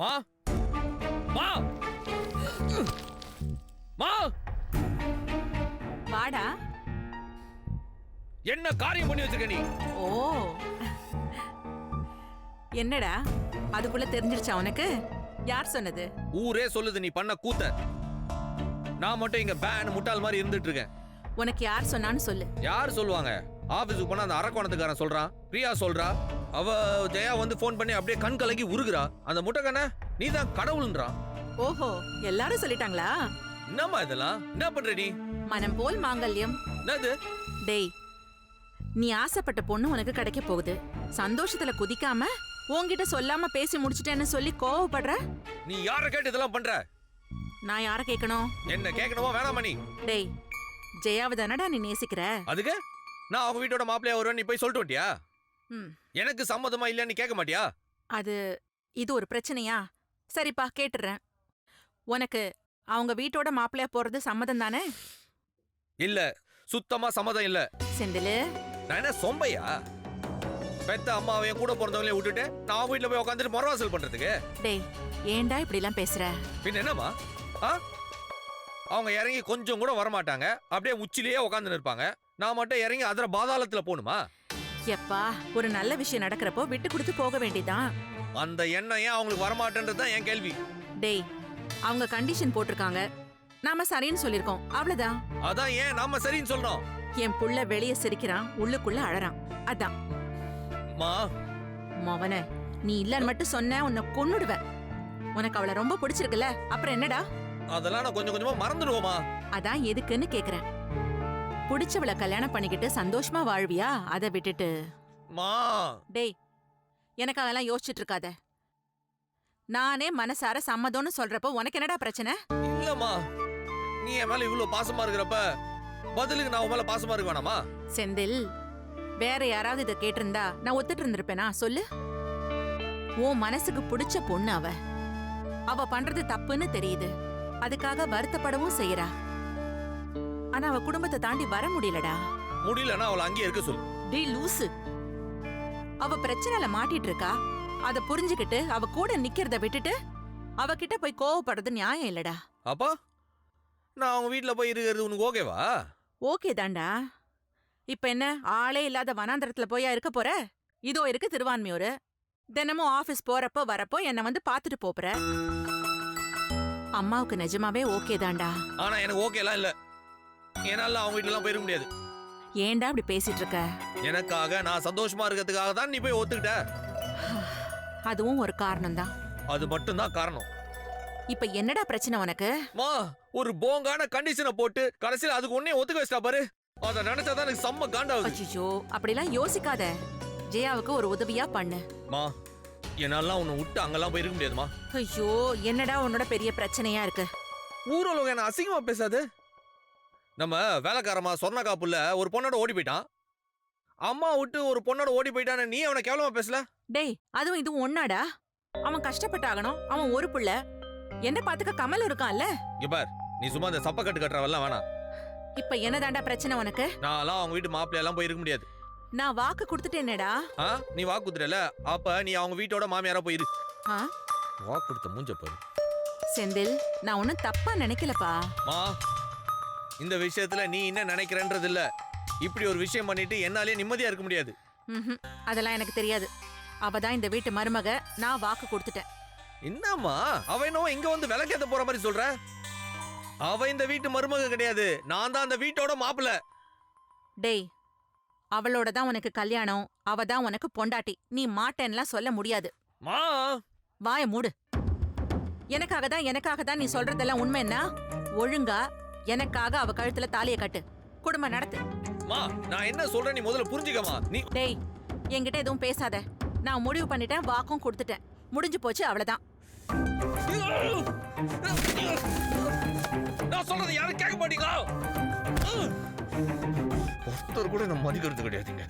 மா மா மா வாடா. என்ன காரியம் பண்ணி வச்சிருக்க நீ? ஓ, என்னடா அதுக்குள்ள தெரிஞ்சிருச்சா உனக்கு? யார் சொன்னது? ஊரே சொல்லுது நீ பண்ண கூத்த. நான் மட்டும் இங்க பேன் முட்டாள் மாதிரி இருந்துட்டு இருக்கேன். உனக்கு யார் சொன்னான்னு சொல்லு. யார் சொல்லுவாங்க? ஆபீஸுக்கு போனா அந்த அரக்கோணத்துக்காரன் சொல்றான், பிரியா சொல்றா, அவ ஜெயா வந்து போன் பண்ணி அப்படியே கண் கலங்கி உருகுறா. அந்த முட்டைக்கண்ண நீ தான் கடவுள்ன்றான். ஓஹோ, எல்லாரும் சொல்லிட்டாங்களா? என்னம்மா இதெல்லாம்? என்ன பண்ற நீ? மனம் போல் மாங்கல்யம். என்னது? டேய், நீ ஆசைப்பட்ட பொண்ணு உனக்கு கிடைக்க போகுது. சந்தோஷத்துல குதிக்காம உன்கிட்ட சொல்லாம பேசி முடிச்சிட்டேன்னு சொல்லி கோவப்படுற? நீ யார கேட்டு இதெல்லாம் பண்ற? நான் யார கேட்கணும்? என்ன கேட்கணுமா வேணாமா நீ? டேய், ஜெயாவை தானடா நீ நேசிக்கிற? அதுக்கு நான் அவங்க வீட்டோட மாப்பிள்ளையா வருவேன் நீ போய் சொல்லிட்டு வட்டியா? எனக்கு சம்மதமா இல்லைன்னு கேட்க மாட்டியா? இது ஒரு பிரச்சனையா? சரிப்பா, கேட்டுறேன். உனக்கு அவங்க வீட்டோட மாப்பிள்ளையா போறது சம்மதம் தானே? இல்ல, சுத்தமா சம்மதம் இல்ல. செந்திலு, நான் என்ன சொம்பையா? பெத்த அம்மாவையும் கூட பிறந்தவங்களையும் விட்டுட்டு நான் வீட்டுல போய் உட்காந்துட்டு மொரவாசல் பண்றதுக்கு? டேய், ஏன்டா இப்படி எல்லாம் பேசுற? பின்ன என்னமா? அவங்க இறங்கி கொஞ்சம் கூட வரமாட்டாங்க, அப்படியே உச்சிலேயே உட்காந்து இருப்பாங்க. நான் மட்டும் இறங்கி அதர பாதாளத்துல போகணுமா? எப்பா, ஒரு நல்ல விஷயம் நடக்கிறப்போ விட்டு கொடுத்து போக வேண்டியதான். அந்த எண்ணம் ஏன் அவங்களுக்கு வரமாட்டேன்றதுதான் என் கேள்வி. டேய், அவங்க கண்டிஷன் போட்டிருக்காங்க, நாம சரின்னு சொல்லிருக்கோம், அவ்வளவுதான். அதான் ஏன் நாம சரின்னு சொல்றோம்? என் புள்ள வெளிய சிரிக்கிறான், உள்ளுக்குள்ள அழறான், அதான். மவன, நீ இல்லன்னு மட்டும் சொன்ன உன்னை கொன்னுடுவேன். உனக்கு அவளை ரொம்ப பிடிச்சிருக்குல்ல, அப்புறம் என்னடா? அதெல்லாம் நான் கொஞ்சம் கொஞ்சமா மறந்துடுவோமா? அதான் எதுக்குன்னு கேக்குறேன். பிடிச்சவளை கல்யாணம் பண்ணிக்கிட்டு சந்தோஷமா வாழ்வியா? அதை விட்டுட்டு டேய், எனக்கு அதெல்லாம் யோசிச்சுட்டு இருக்காத. நானே மனசார சம்மதம்னு சொல்றப்போ உனக்கு என்னடா பிரச்சனை? இல்லம்மா, நீ என் மேல இவ்வளவு பாசமா இருக்கிறப்ப பதிலுக்கு நான் உன் மேல பாசமா இருக்க வேணாமா? செந்தில், வேற யாராவது இதை கேட்டிருந்தா நான் ஒத்துட்டு இருந்திருப்பேனா சொல்லு? உன் மனசுக்கு பிடிச்ச பொண்ணு அவ பண்றது தப்புன்னு தெரியுது, அதுக்காக வருத்தப்படவும் செய்யறா. ஆனா அவ குடும்பத்தை தாண்டி வர முடியலடா. முடியலன்னா அவளை அங்கேயே இருக்க சொல்லு. டேய் லூசு, அவ பிரச்சனைல மாட்டிட்டு இருக்கா. அத புரிஞ்சுக்கிட்டு அவ கூட நிக்கிறத விட்டுட்டு அவகிட்ட போய் கோவப்படுறது நியாயம் இல்லடா. அப்பா, நான் அவங்க வீட்டுல போய் இருக்கிறது உனக்கு ஓகேவா? ஓகே தாண்டா. இப்ப என்ன, ஆளே இல்லாத வனாந்தரத்துல போயா இருக்க போற? இதோ இருக்கு திருவான்மையூர். தினமும் ஆபீஸ் போறப்போ வரப்போ என்ன வந்து பாத்துட்டு போற. அம்மாவுக்கு நிஜமாவே ஓகே தாண்டா. ஆனா எனக்கு ஓகேலாம் இல்ல. என்னால அவங்க வீட்டுல எல்லாம் போயிருக்க முடியாது. ஏன்டா இப்படி பேசிட்டு இருக்க? எனக்காக, நான் சந்தோஷமா இருக்கிறதுக்காக தான் நீ போய் ஒத்துக்கிட்ட. அதுவும் ஒரு காரணம் தான். அது மட்டும் தான் காரணம். இப்ப என்னடா பிரச்சனை உனக்கு? ஒரு போங்கான கண்டிஷனை போட்டு கடைசியில் அதுக்கு ஒன்னே ஒத்துக்க வச்சிட்டா பாரு. அத நினைச்சாதான் எனக்கு செம்ம காண்டாவுது. அச்சோ, அப்படிலாம் யோசிக்காத. ஜெயாவுக்கு ஒரு உதவியா பண்ணு. என்னால உன்னை விட்டு அங்கெல்லாம் போயிருக்க முடியாதுமா. ஐயோ, என்னடா உன்னோட பெரிய பிரச்சனையா இருக்கு? ஊரோலக என்ன அசிங்கமா பேசாது. நம்ம வேலைக்காரமா சொர்ணகா புள்ள ஒரு பொண்ணோட ஓடி போயிட்டான். அம்மா விட்டு ஒரு பொண்ணோட ஓடி போயிட்டான்னு நீ அவனை கேவலமா பேசல? டேய், அதுவும் இதுவும் ஒன்னாடா? அவன் கஷ்டப்பட்டாகணும், அவன் ஒரு புள்ள. என்ன பாத்துக்க கமல் இருக்கான்ல. பார், நீ சும்மா அந்த சப்ப கட்டு கட்டுறவெல்லாம் வேணாம். இப்ப என்னதாண்டா பிரச்சனை உனக்கு? நான்லாம் அவங்க வீட்டு மாப்பிள்ளை எல்லாம் போயிருக்க முடியாது. நான் வாக்கு கொடுத்துட்டேனேடா. நீ வாக்கு கொடுத்துட்டல, அப்ப நீ அவங்க வீட்டோட மாமியாரா போயிரு. வாக்கு கொடுத்த மூஞ்ச பாரு. செந்தில், நான் ஒன்னும் தப்பா நினைக்கலப்பா. இந்த விஷயத்துல நீ என்ன நினைக்கிறன்றது இல்ல. இப்படி ஒரு விஷயம் பண்ணிட்டு என்னாலே நிம்மதியா இருக்க முடியாது. அதெல்லாம் எனக்கு தெரியாது. அவதான் இந்த வீட்டு மருமக, நான் வாக்கு கொடுத்துட்டேன். என்னம்மா அவ என்னவோ இங்க வந்து விளக்கேத்த போற மாதிரி சொல்ற? அவ இந்த வீட்டு மருமக கிடையாது, நான் தான் அந்த வீட்டோட மாப்பிள்ளை. டேய், அவளோட தான் உனக்கு கல்யாணம், அவ தான் உனக்கு பொண்டாட்டி. நீ மாட்டேன்லாம் சொல்ல முடியாது. வாய மூடு. எனக்காக தான் நீ சொல்றதெல்லாம் உண்மைன்னா ஒழுங்கா எனக்காக அவ கழுத்துல தாலிய கட்டு, குடும்பம் நடத்து. நான் என்ன சொல்றேன் நீ முதல்ல புரிஞ்சுக்கமா. நீ டேய், என்கிட்ட எதுவும் பேசாத. நான் முடிவு பண்ணிட்டேன், வாக்கும் கொடுத்துட்டேன், முடிஞ்சு போச்சு, அவ்வளவுதான். நான் சொல்றது யாரும் கேட்க மாட்டீங்களா? ஒருத்தர் கூட நான் மதிக்கிறது கிடையாதுங்க.